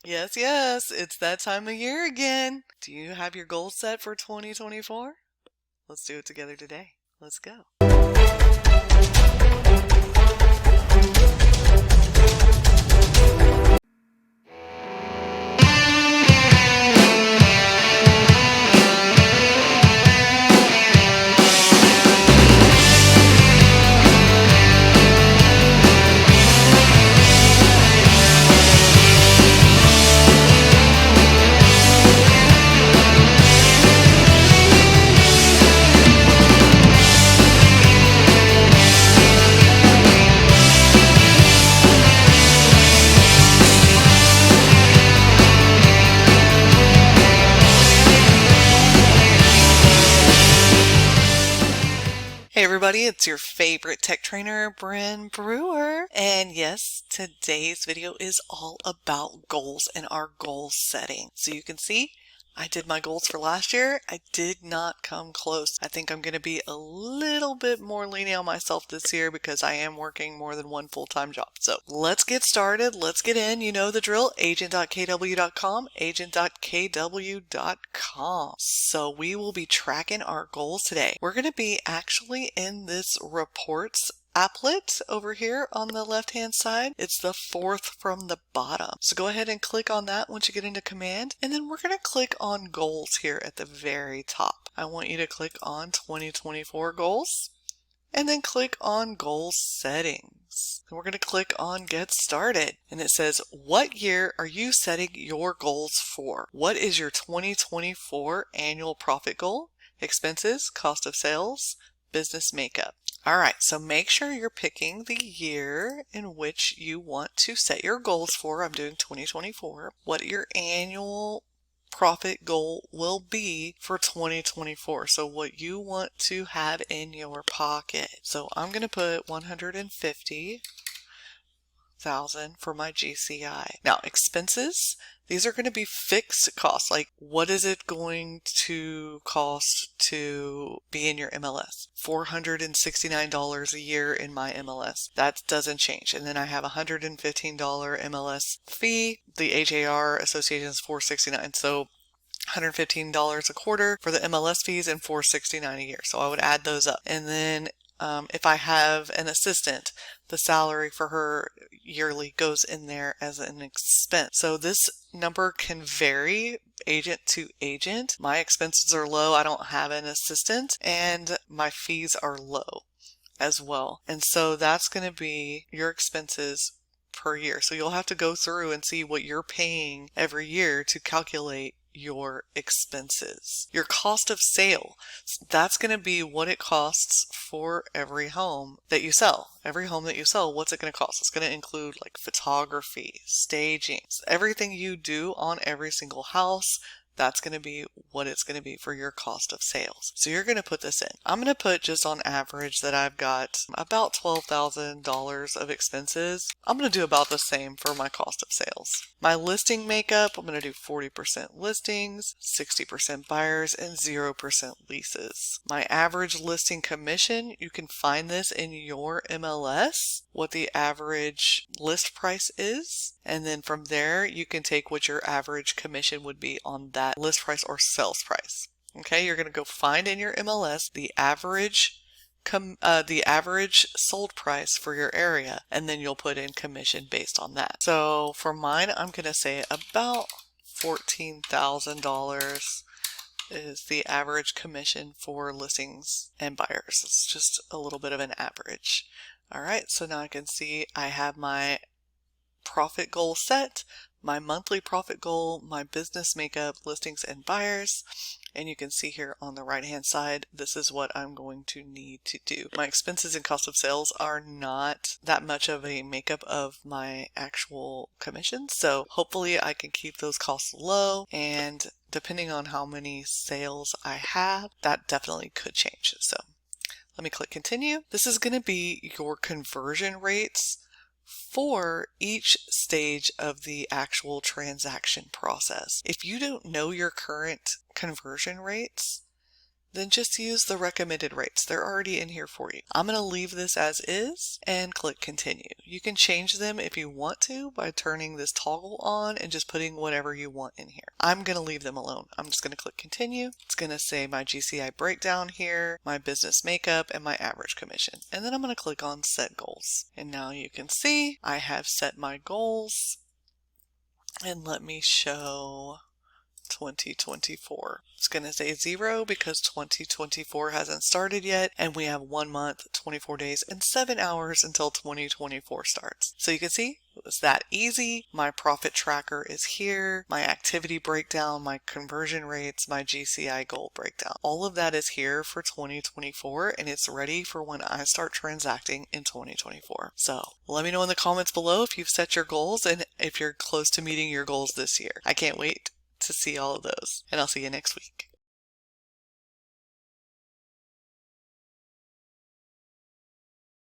Yes, yes, it's that time of year again. Do you have your goals set for 2024? Let's do it together today. Let's go. Hey everybody, it's your favorite tech trainer, Bren Brewer. And yes, today's video is all about goals and our goal setting. So you can see I did my goals for last year. I did not come close. I think I'm going to be a little bit more lenient on myself this year because I am working more than one full-time job. So let's get started. Let's get in. You know the drill. Agent.kw.com, agent.kw.com. So we will be tracking our goals today. We're going to be actually in this reports applet over here on the left hand side. It's the fourth from the bottom. So go ahead and click on that once you get into command, and then we're going to click on goals here at the very top. I want you to click on 2024 goals and then click on goal settings. And we're going to click on get started, and it says, what year are you setting your goals for? What is your 2024 annual profit goal, expenses, cost of sales, business makeup? All right, so make sure you're picking the year in which you want to set your goals for. I'm doing 2024. What your annual profit goal will be for 2024. So what you want to have in your pocket. So I'm going to put 150,000 for my GCI. Now expenses, these are going to be fixed costs. Like what is it going to cost to be in your MLS? $469 a year in my MLS. That doesn't change. And then I have a $115 MLS fee. The HAR association is $469. So $115 a quarter for the MLS fees and $469 a year. So I would add those up. And then if I have an assistant, the salary for her yearly goes in there as an expense. So this number can vary agent to agent. My expenses are low. I don't have an assistant, and my fees are low as well. And so that's going to be your expenses per year. So you'll have to go through and see what you're paying every year to calculate your expenses. Your cost of sale, that's going to be what it costs for every home that you sell. Every home that you sell, what's it going to cost? It's going to include like photography, staging, everything you do on every single house. That's going to be what it's going to be for your cost of sales. So you're going to put this in. I'm going to put just on average that I've got about $12,000 of expenses. I'm going to do about the same for my cost of sales. My listing makeup, I'm going to do 40% listings, 60% buyers, and 0% leases. My average listing commission, you can find this in your MLS, what the average list price is. And then from there, you can take what your average commission would be on that list price or sales price. Okay, you're going to go find in your MLS the average sold price for your area, and then you'll put in commission based on that. So for mine, I'm going to say about $14,000 is the average commission for listings and buyers. It's just a little bit of an average. All right, so now I can see I have my profit goal set, my monthly profit goal, my business makeup, listings and buyers, and you can see here on the right hand side, this is what I'm going to need to do. My expenses and cost of sales are not that much of a makeup of my actual commissions, so hopefully I can keep those costs low, and depending on how many sales I have, that definitely could change. So let me click continue. This is going to be your conversion rates for each stage of the actual transaction process. If you don't know your current conversion rates, then just use the recommended rates. They're already in here for you. I'm going to leave this as is and click continue. You can change them if you want to by turning this toggle on and just putting whatever you want in here. I'm going to leave them alone. I'm just going to click continue. It's going to say my GCI breakdown here, my business makeup, and my average commission. And then I'm going to click on set goals. And now you can see I have set my goals. And let me show 2024. It's going to say 0 because 2024 hasn't started yet, and we have 1 month, 24 days, and 7 hours until 2024 starts. So you can see it was that easy. My profit tracker is here, my activity breakdown, my conversion rates, my GCI goal breakdown. All of that is here for 2024, and it's ready for when I start transacting in 2024. So let me know in the comments below if you've set your goals and if you're close to meeting your goals this year. I can't wait to see all of those, and I'll see you next week.